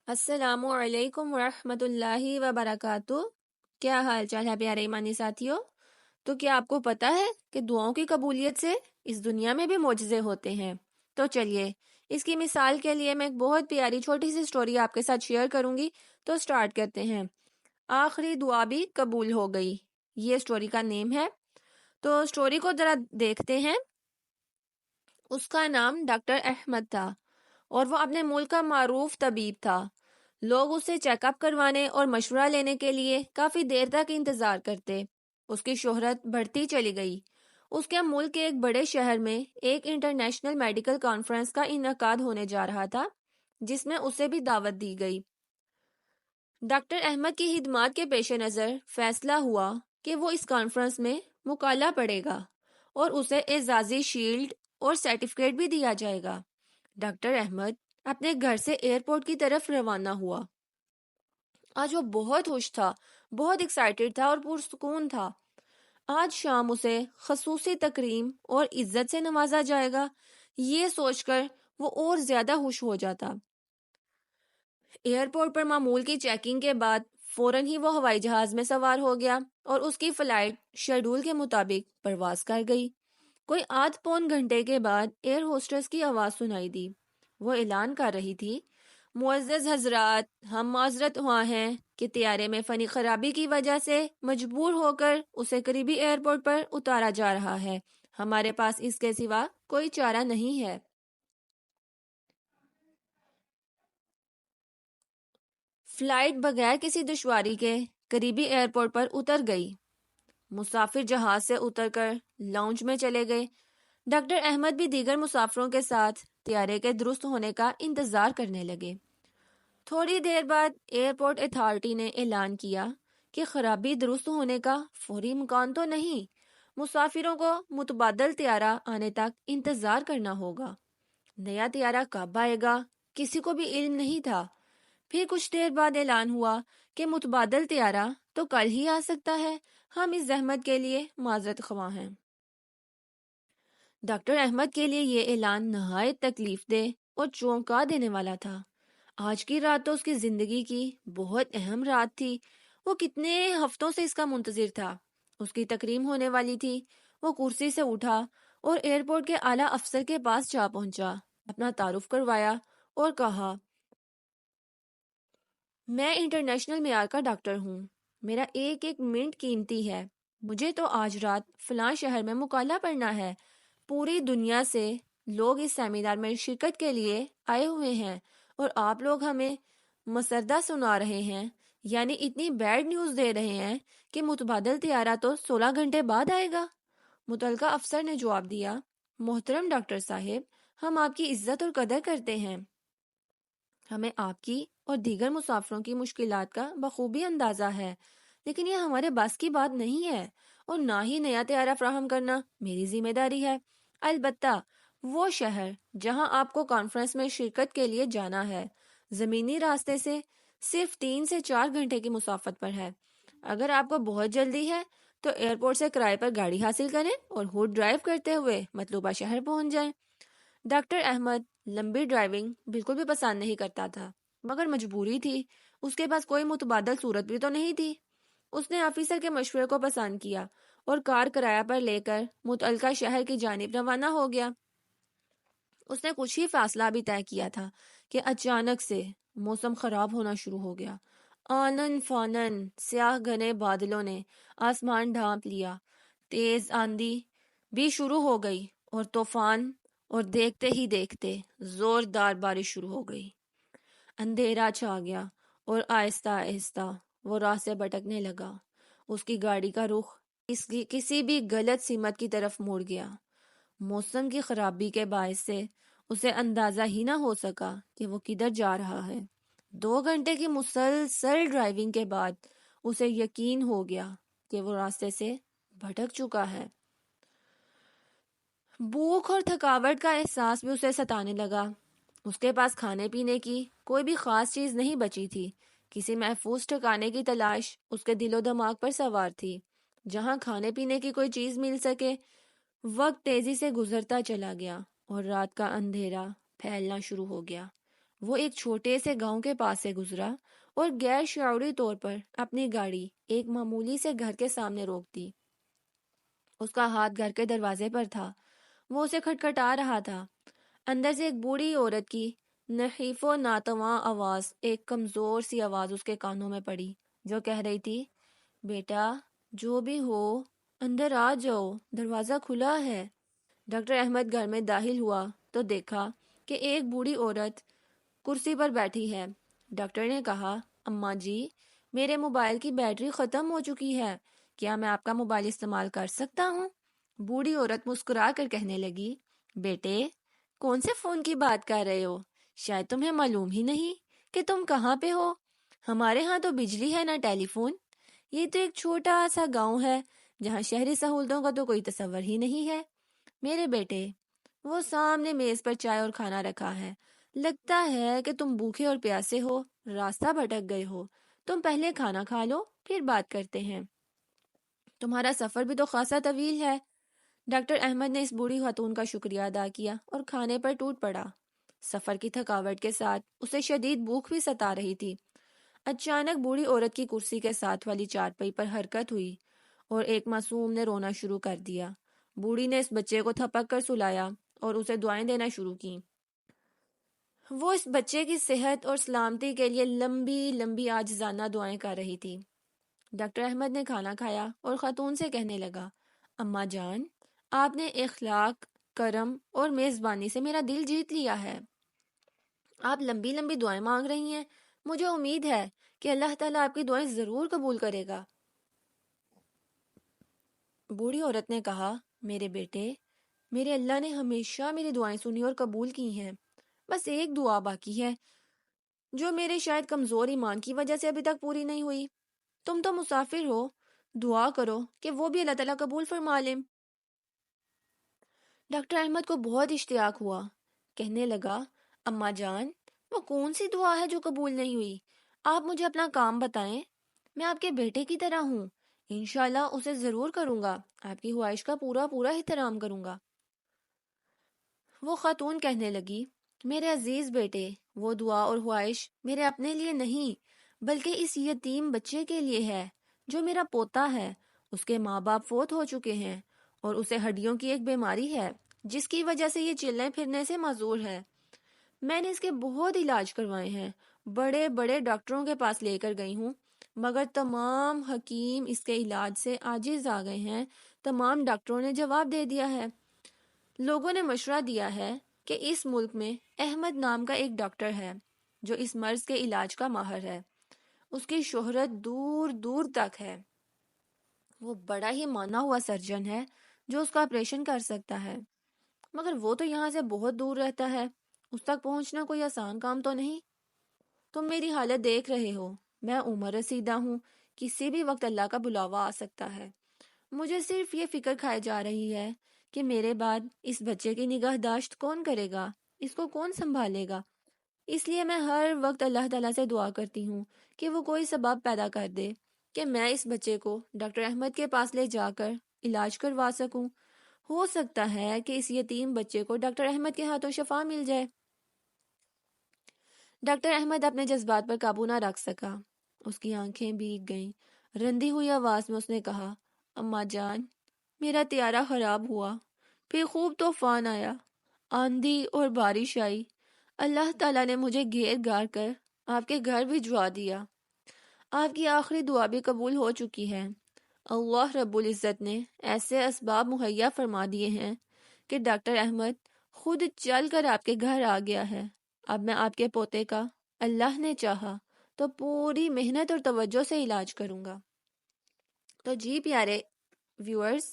السلام علیکم ورحمۃ اللہ وبرکاتہ۔ کیا حال چال ہے پیارے ایمانی ساتھیوں؟ تو کیا آپ کو پتا ہے کہ دعاؤں کی قبولیت سے اس دنیا میں بھی معجزے ہوتے ہیں؟ تو چلیے، اس کی مثال کے لیے میں ایک بہت پیاری چھوٹی سی سٹوری آپ کے ساتھ شیئر کروں گی۔ تو سٹارٹ کرتے ہیں۔ آخری دعا بھی قبول ہو گئی، یہ سٹوری کا نیم ہے۔ تو سٹوری کو ذرا دیکھتے ہیں۔ اس کا نام ڈاکٹر احمد تھا اور وہ اپنے ملک کا معروف طبیب تھا۔ لوگ اسے چیک اپ کروانے اور مشورہ لینے کے لیے کافی دیر تک انتظار کرتے۔ اس کی شہرت بڑھتی چلی گئی۔ اس کے ملک کے ایک بڑے شہر میں ایک انٹرنیشنل میڈیکل کانفرنس کا انعقاد ہونے جا رہا تھا، جس میں اسے بھی دعوت دی گئی۔ ڈاکٹر احمد کی خدمات کے پیش نظر فیصلہ ہوا کہ وہ اس کانفرنس میں مکالمہ پڑے گا اور اسے اعزازی شیلڈ اور سرٹیفکیٹ بھی دیا جائے گا۔ ڈاکٹر احمد اپنے گھر سے ایئرپورٹ کی طرف روانہ ہوا۔ آج وہ بہت خوش تھا، بہت ایکسائٹڈ تھا اور پرسکون تھا۔ آج شام اسے خصوصی تکریم اور عزت سے نوازا جائے گا، یہ سوچ کر وہ اور زیادہ خوش ہو جاتا۔ ایئرپورٹ پر معمول کی چیکنگ کے بعد فوراً ہی وہ ہوائی جہاز میں سوار ہو گیا اور اس کی فلائٹ شیڈول کے مطابق پرواز کر گئی۔ کوئی آدھ پون گھنٹے کے بعد ایئر ہوسٹس کی آواز سنائی دی۔ وہ اعلان کر رہی تھی، معزز حضرات، ہم معذرت خواہ ہیں کہ طیارے میں فنی خرابی کی وجہ سے مجبور ہو کر اسے قریبی ایئرپورٹ پر اتارا جا رہا ہے۔ ہمارے پاس اس کے سوا کوئی چارہ نہیں ہے۔ فلائٹ بغیر کسی دشواری کے قریبی ایئرپورٹ پر اتر گئی۔ مسافر جہاز سے اتر کر لاؤنج میں چلے گئے۔ ڈاکٹر احمد بھی دیگر مسافروں کے ساتھ طیارے کے درست ہونے کا انتظار کرنے لگے۔ تھوڑی دیر بعد ایئرپورٹ اتھارٹی نے اعلان کیا کہ خرابی درست ہونے کا فوری امکان تو نہیں، مسافروں کو متبادل طیارہ آنے تک انتظار کرنا ہوگا۔ نیا طیارہ کب آئے گا کسی کو بھی علم نہیں تھا۔ پھر کچھ دیر بعد اعلان ہوا کہ متبادل طیارہ تو کل ہی آ سکتا ہے، ہم اس زحمت کے لیے معذرت خواہ ہیں۔ ڈاکٹر احمد کے لیے یہ اعلان نہایت تکلیف دہ اور چونکا دینے والا تھا۔ آج کی رات تو اس کی زندگی کی بہت اہم رات تھی۔ وہ کتنے ہفتوں سے اس کا منتظر تھا۔ اس کی تکریم ہونے والی تھی۔ وہ کرسی سے اٹھا اور ایئرپورٹ کے اعلیٰ افسر کے پاس جا پہنچا، اپنا تعارف کروایا اور کہا، میں انٹرنیشنل معیار کا ڈاکٹر ہوں، میرا ایک ایک منٹ قیمتی ہے، مجھے تو آج رات فلاں شہر میں مکالمہ پڑھنا ہے۔ پوری دنیا سے لوگ اس سیمینار میں شرکت کے لیے آئے ہوئے ہیں اور آپ لوگ ہمیں مسردہ سنا رہے ہیں، یعنی اتنی بیڈ نیوز دے رہے ہیں کہ متبادل طیارہ تو 16 گھنٹے بعد آئے گا۔ متعلقہ افسر نے جواب دیا، محترم ڈاکٹر صاحب، ہم آپ کی عزت اور قدر کرتے ہیں، ہمیں آپ کی اور دیگر مسافروں کی مشکلات کا بخوبی اندازہ ہے، لیکن یہ ہمارے بس کی بات نہیں ہے اور نہ ہی نیا طیارہ فراہم کرنا میری ذمہ داری ہے۔ البتہ وہ شہر جہاں آپ کو کانفرنس میں شرکت کے لیے جانا ہے زمینی راستے سے صرف 3 سے 4 گھنٹے کی مسافت پر ہے۔ اگر آپ کو بہت جلدی ہے تو ایئرپورٹ سے کرائے پر گاڑی حاصل کریں اور خود ڈرائیو کرتے ہوئے مطلوبہ شہر پہنچ جائیں۔ ڈاکٹر احمد لمبی ڈرائیونگ بالکل بھی پسند نہیں کرتا تھا، مگر مجبوری تھی، اس کے پاس کوئی متبادل صورت بھی تو نہیں تھی۔ اس نے آفیسر کے مشورے کو پسند کیا اور کار کرایہ پر لے کر متعلقہ شہر کی جانب روانہ ہو گیا۔ اس نے کچھ ہی فاصلہ بھی طے کیا تھا کہ اچانک سے موسم خراب ہونا شروع ہو گیا۔ آنن فانن سیاہ گھنے بادلوں نے آسمان ڈھانپ لیا، تیز آندھی بھی شروع ہو گئی اور طوفان، اور دیکھتے ہی دیکھتے زوردار بارش شروع ہو گئی۔ اندھیرا چھا گیا اور آہستہ آہستہ وہ راہ سے بھٹکنے لگا۔ اس کی گاڑی کا رخ کسی بھی غلط سمت کی طرف مڑ گیا۔ موسم کی خرابی کے باعث سے اسے اندازہ ہی نہ ہو سکا کہ وہ کدھر جا رہا ہے۔ 2 گھنٹے کی مسلسل ڈرائیونگ کے بعد اسے یقین ہو گیا کہ وہ راستے سے بھٹک چکا ہے۔ بھوک اور تھکاوٹ کا احساس بھی اسے ستانے لگا۔ اس کے پاس کھانے پینے کی کوئی بھی خاص چیز نہیں بچی تھی۔ کسی محفوظ ٹھکانے کی تلاش اس کے دل و دماغ پر سوار تھی، جہاں کھانے پینے کی کوئی چیز مل سکے۔ وقت تیزی سے گزرتا چلا گیا اور رات کا اندھیرا پھیلنا شروع ہو گیا۔ وہ ایک چھوٹے سے گاؤں کے پاس سے گزرا اور غیر شعوری طور پر اپنی گاڑی ایک معمولی سے گھر کے سامنے روک دی۔ اس کا ہاتھ گھر کے دروازے پر تھا۔ وہ اسے کھٹکھٹا رہا تھا۔ اندر سے ایک بوڑھی عورت کی نحیف و ناتواں آواز، ایک کمزور سی آواز اس کے کانوں میں پڑی، جو کہہ رہی تھی، بیٹا جو بھی ہو اندر آ جاؤ، دروازہ کھلا ہے۔ ڈاکٹر احمد گھر میں داخل ہوا تو دیکھا کہ ایک بوڑھی عورت کرسی پر بیٹھی ہے۔ ڈاکٹر نے کہا، اماں جی، میرے موبائل کی بیٹری ختم ہو چکی ہے، کیا میں آپ کا موبائل استعمال کر سکتا ہوں؟ بوڑھی عورت مسکرا کر کہنے لگی، بیٹے کون سے فون کی بات کر رہے ہو؟ شاید تمہیں معلوم ہی نہیں کہ تم کہاں پہ ہو۔ ہمارے ہاں تو بجلی ہے نہ ٹیلی فون۔ یہ تو ایک چھوٹا سا گاؤں ہے جہاں شہری سہولتوں کا تو کوئی تصور ہی نہیں ہے۔ میرے بیٹے، وہ سامنے میز پر چائے اور کھانا رکھا ہے۔ لگتا ہے کہ تم بھوکے اور پیاسے ہو، راستہ بھٹک گئے ہو۔ تم پہلے کھانا کھا لو، پھر بات کرتے ہیں۔ تمہارا سفر بھی تو خاصا طویل ہے۔ ڈاکٹر احمد نے اس بوڑھی خاتون کا شکریہ ادا کیا اور کھانے پر ٹوٹ پڑا۔ سفر کی تھکاوٹ کے ساتھ اسے شدید بھوک بھی ستا رہی تھی۔ اچانک بوڑھی عورت کی کرسی کے ساتھ والی چارپائی پر حرکت ہوئی اور ایک معصوم نے رونا شروع کر دیا۔ بوڑھی نے اس بچے کو تھپک کر سلایا اور اسے دعائیں دینا شروع کی۔ وہ اس بچے کی صحت اور سلامتی کے لیے لمبی لمبی عاجزانہ دعائیں کر رہی تھی۔ ڈاکٹر احمد نے کھانا کھایا اور خاتون سے کہنے لگا، اماں جان، آپ نے اخلاق، کرم اور میزبانی سے میرا دل جیت لیا ہے۔ آپ لمبی لمبی دعائیں مانگ رہی ہیں، مجھے امید ہے کہ اللہ تعالیٰ آپ کی دعائیں ضرور قبول کرے گا۔ بوڑھی عورت نے کہا، میرے بیٹے، میرے اللہ نے ہمیشہ میری دعائیں سنی اور قبول کی ہیں۔ بس ایک دعا باقی ہے جو میرے شاید کمزور ایمان کی وجہ سے ابھی تک پوری نہیں ہوئی۔ تم تو مسافر ہو، دعا کرو کہ وہ بھی اللہ تعالیٰ قبول فرما لے۔ ڈاکٹر احمد کو بہت اشتیاق ہوا۔ کہنے لگا، اماں جان، وہ کون سی دعا ہے جو قبول نہیں ہوئی؟ آپ مجھے اپنا کام بتائیں، میں آپ کے بیٹے کی طرح ہوں، انشاءاللہ اسے ضرور کروں گا، آپ کی خواہش کا پورا پورا احترام کروں گا۔ وہ خاتون کہنے لگی، میرے عزیز بیٹے، وہ دعا اور خواہش میرے اپنے لیے نہیں بلکہ اس یتیم بچے کے لیے ہے جو میرا پوتا ہے۔ اس کے ماں باپ فوت ہو چکے ہیں اور اسے ہڈیوں کی ایک بیماری ہے جس کی وجہ سے یہ چلنے پھرنے سے معذور ہے۔ میں نے اس کے بہت علاج کروائے ہیں، بڑے بڑے ڈاکٹروں کے پاس لے کر گئی ہوں، مگر تمام حکیم اس کے علاج سے عاجز آ گئے ہیں۔ تمام ڈاکٹروں نے جواب دے دیا ہے۔ لوگوں نے مشورہ دیا ہے کہ اس ملک میں احمد نام کا ایک ڈاکٹر ہے جو اس مرض کے علاج کا ماہر ہے۔ اس کی شہرت دور دور تک ہے۔ وہ بڑا ہی مانا ہوا سرجن ہے جو اس کا آپریشن کر سکتا ہے، مگر وہ تو یہاں سے بہت دور رہتا ہے، اس تک پہنچنا کوئی آسان کام تو نہیں۔ تم میری حالت دیکھ رہے ہو، میں عمر رسیدہ ہوں، کسی بھی وقت اللہ کا بلاوا آ سکتا ہے۔ مجھے صرف یہ فکر کھائے جا رہی ہے کہ میرے بعد اس بچے کی نگہداشت کون کرے گا، اس کو کون سنبھالے گا۔ اس لیے میں ہر وقت اللہ تعالیٰ سے دعا کرتی ہوں کہ وہ کوئی سبب پیدا کر دے کہ میں اس بچے کو ڈاکٹر احمد کے پاس لے جا کر علاج کروا سکوں۔ ہو سکتا ہے کہ اس یتیم بچے کو ڈاکٹر احمد کے ہاتھوں شفا مل جائے۔ ڈاکٹر احمد اپنے جذبات پر قابو نہ رکھ سکا، اس کی آنکھیں بھیگ گئیں۔ رندی ہوئی آواز میں اس نے کہا، اماں جان، میرا طیارہ خراب ہوا، پھر خوب طوفان آیا، آندھی اور بارش آئی، اللہ تعالیٰ نے مجھے گھیر گھار کر آپ کے گھر بھجوا دیا۔ آپ کی آخری دعا بھی قبول ہو چکی ہے۔ اللہ رب العزت نے ایسے اسباب مہیا فرما دیے ہیں کہ ڈاکٹر احمد خود چل کر آپ کے گھر آ گیا ہے۔ اب میں آپ کے پوتے کا اللہ نے چاہا تو پوری محنت اور توجہ سے علاج کروں گا۔ تو جی پیارے ویورز،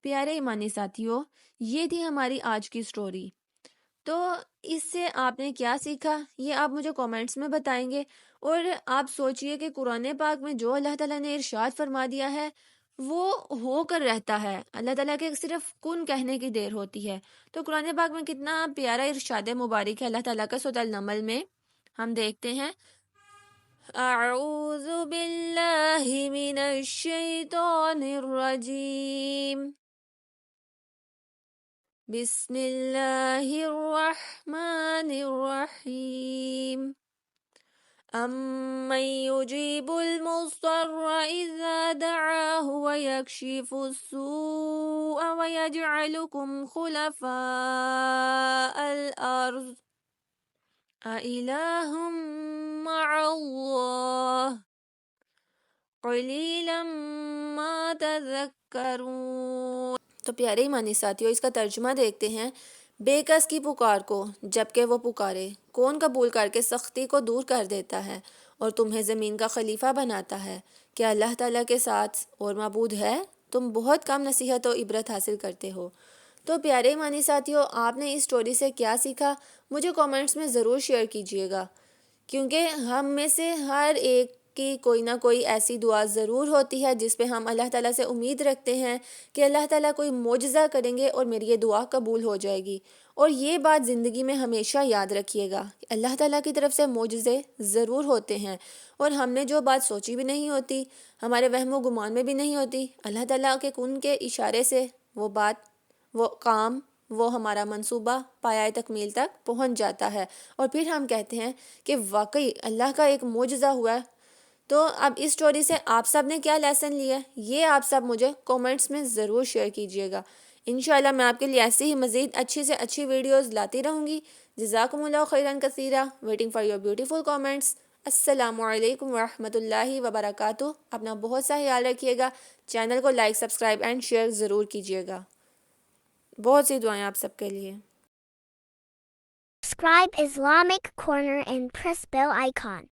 پیارے ایمانی ساتھیوں، یہ تھی ہماری آج کی سٹوری۔ تو اس سے آپ نے کیا سیکھا یہ آپ مجھے کومنٹس میں بتائیں گے، اور آپ سوچئے کہ قرآن پاک میں جو اللہ تعالیٰ نے ارشاد فرما دیا ہے وہ ہو کر رہتا ہے، اللہ تعالیٰ کے صرف کن کہنے کی دیر ہوتی ہے۔ تو قرآن پاک میں کتنا پیارا ارشاد مبارک ہے اللہ تعالیٰ کا۔ سورۃ النمل میں ہم دیکھتے ہیں، اعوذ باللہ من الشیطان الرجیم، بسم اللہ الرحمن الرحیم أَمَّن يُجِيبُ الْمُضْطَرَّ إِذَا دَعَاهُ وَيَكْشِفُ السُّوءَ وَيَجْعَلُكُمْ خُلَفَاءَ الْأَرْضِ أَإِلَٰهٌ مَّعَ اللَّهِ قَلِيلًا مَّا تَذَكَّرُونَ۔ تو پیارے ایمانی ساتھیوں، اس کا ترجمہ دیکھتے ہیں۔ بے کس کی پکار کو جبکہ وہ پکارے، کون قبول کر کے سختی کو دور کر دیتا ہے اور تمہیں زمین کا خلیفہ بناتا ہے؟ کیا اللہ تعالیٰ کے ساتھ اور معبود ہے؟ تم بہت کم نصیحت و عبرت حاصل کرتے ہو۔ تو پیارے ایمانی ساتھیوں، آپ نے اس سٹوری سے کیا سیکھا؟ مجھے کومنٹس میں ضرور شیئر کیجیے گا، کیونکہ ہم میں سے ہر ایک کی کوئی نہ کوئی ایسی دعا ضرور ہوتی ہے جس پہ ہم اللہ تعالیٰ سے امید رکھتے ہیں کہ اللہ تعالیٰ کوئی معجزہ کریں گے اور میری یہ دعا قبول ہو جائے گی۔ اور یہ بات زندگی میں ہمیشہ یاد رکھیے گا کہ اللہ تعالیٰ کی طرف سے معجزے ضرور ہوتے ہیں، اور ہم نے جو بات سوچی بھی نہیں ہوتی، ہمارے وہم و گمان میں بھی نہیں ہوتی، اللہ تعالیٰ کے کن کے اشارے سے وہ بات، وہ کام، وہ ہمارا منصوبہ پایۂ تکمیل تک پہنچ جاتا ہے، اور پھر ہم کہتے ہیں کہ واقعی اللہ کا ایک معجزہ ہوا ہے۔ تو اب اس سٹوری سے آپ سب نے کیا لیسن لیا، یہ آپ سب مجھے کومنٹس میں ضرور شیئر کیجیے گا۔ انشاءاللہ میں آپ کے لیے ایسی ہی مزید اچھی سے اچھی ویڈیوز لاتی رہوں گی۔ جزاکم اللہ خیرا کثیرا، waiting for your beautiful comments. السلام علیکم ورحمۃ اللہ وبرکاتہ۔ اپنا بہت سا خیال رکھیے گا، چینل کو لائک، سبسکرائب اینڈ شیئر ضرور کیجیے گا۔ بہت سی دعائیں آپ سب کے لیے۔ Subscribe Islamic Corner and press bell icon.